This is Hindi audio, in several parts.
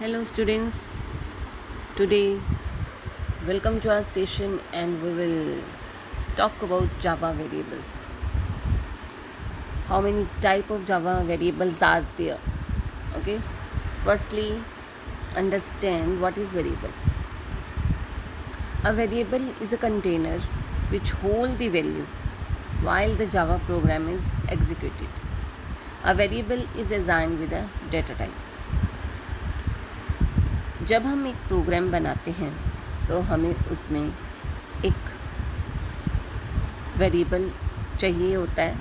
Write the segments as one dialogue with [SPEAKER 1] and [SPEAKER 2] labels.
[SPEAKER 1] Hello students, today welcome to our session and we will talk about Java variables. How many type of Java variables are there? Okay, firstly understand what is variable. A variable is a container which hold the value while the Java program is executed. A variable is assigned with a data type. जब हम एक प्रोग्राम बनाते हैं तो हमें उसमें एक वेरिएबल चाहिए होता है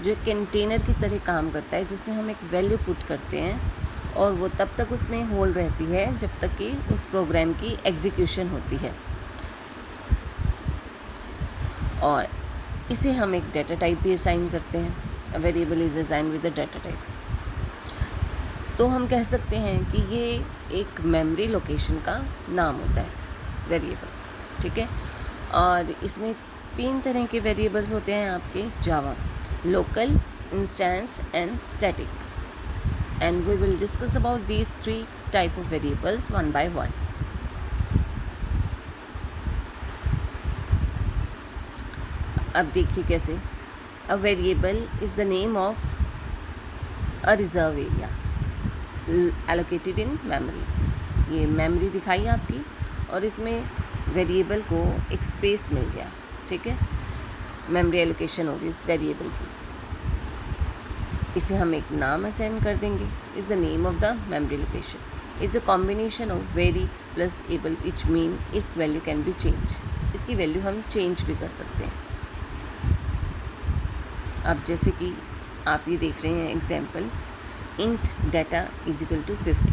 [SPEAKER 1] जो एक कंटेनर की तरह काम करता है, जिसमें हम एक वैल्यू पुट करते हैं और वो तब तक उसमें होल्ड रहती है जब तक कि उस प्रोग्राम की एग्जीक्यूशन होती है। और इसे हम एक डाटा टाइप भी असाइन करते हैं। A variable is assign with a data type. तो हम कह सकते हैं कि ये एक मेमोरी लोकेशन का नाम होता है वेरिएबल, ठीक है। और इसमें 3 तरह के वेरिएबल्स होते हैं आपके Java: local, instance and static. And we will discuss about these 3 type of variables one by one. अब देखिए कैसे। A variable is the name of a reserved area allocated in memory. ये मेमोरी दिखाई आपकी और इसमें वेरिएबल को एक स्पेस मिल गया, ठीक है। मेमोरी एलोकेशन होगी इस वेरिएबल की। इसे हम एक नाम असाइन कर देंगे। Is the name of the memory location is a combination of very plus able which mean it's value can be change. इसकी वैल्यू हम चेंज भी कर सकते हैं। अब जैसे कि आप ये देख रहे हैं example, int data is equal to 50.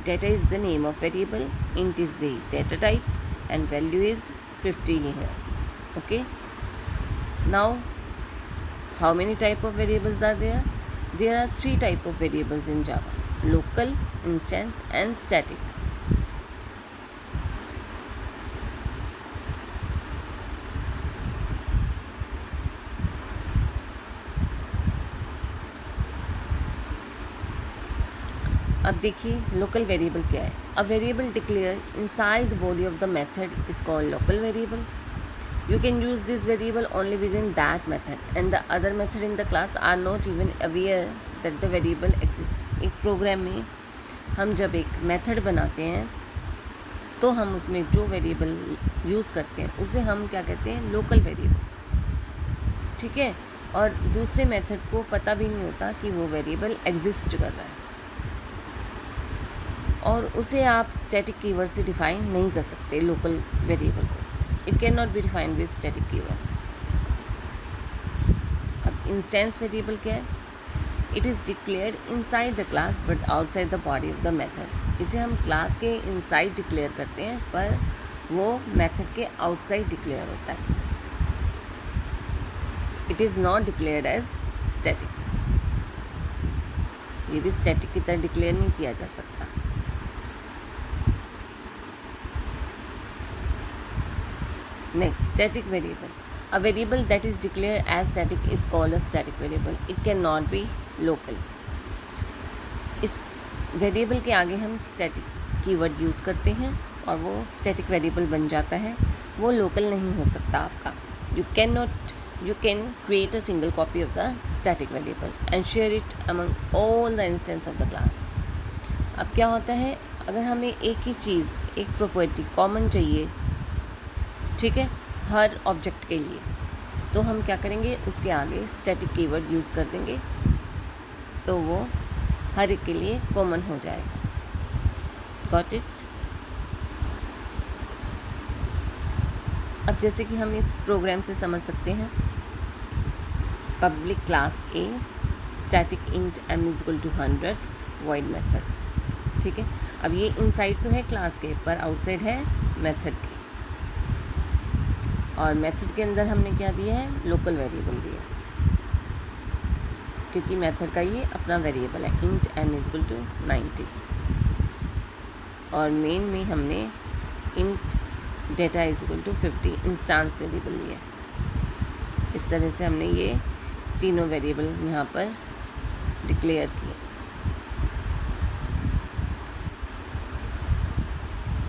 [SPEAKER 1] Data is the name of variable, int is the data type and value is 50 here. Okay, now how many type of variables are there? There are 3 type of variables in Java: local, instance and static. अब देखिए लोकल वेरिएबल क्या है। A variable declare inside the body of the method is called local variable. You can use this variable only within that method and the other method in the class are not even aware that the variable exist. एक प्रोग्राम में हम जब एक मेथड बनाते हैं तो हम उसमें जो वेरिएबल यूज़ करते हैं उसे हम क्या कहते हैं, लोकल वेरिएबल, ठीक है। और दूसरे मेथड को पता भी नहीं होता कि वो वेरिएबल एग्जिस्ट कर रहा है और उसे आप स्टैटिक कीवर्ड से डिफाइन नहीं कर सकते। लोकल वेरिएबल को it can not be defined with static keyword. अब इंस्टेंस वेरिएबल क्या है? It is declared inside the class but outside the body of the method. इसे हम क्लास के इनसाइड डिक्लेयर करते हैं पर वो मेथड के आउटसाइड डिक्लेयर होता है। It is not declared as static. ये भी स्टैटिक की तरह डिक्लेयर नहीं किया जा सकता। Next, static variable. A variable that is declared as static is called a static variable. It cannot be local. इस वेरिएबल के आगे हम स्टैटिक कीवर्ड यूज़ करते हैं और वो स्टैटिक वेरिएबल बन जाता है। वो लोकल नहीं हो सकता आपका। You can create a single copy of the static variable and share it among all the instances of the class. अब क्या होता है, अगर हमें एक ही चीज़, एक प्रॉपर्टी कॉमन चाहिए, ठीक है, हर ऑब्जेक्ट के लिए, तो हम क्या करेंगे, उसके आगे स्टैटिक कीवर्ड यूज़ कर देंगे तो वो हर एक के लिए कॉमन हो जाएगा। Got it? अब जैसे कि हम इस प्रोग्राम से समझ सकते हैं, public class A static int m is equal to 100 void method, ठीक है। अब ये इनसाइड तो है क्लास के पर आउटसाइड है मेथड के, और मेथड के अंदर हमने क्या दिया है, लोकल वेरिएबल दिया, क्योंकि मेथड का ये अपना वेरिएबल है int n is equal to 90। और मेन में हमने int data is equal to 50 instance variable लिया। इस तरह से हमने ये तीनों वेरिएबल यहाँ पर डिक्लेयर किए।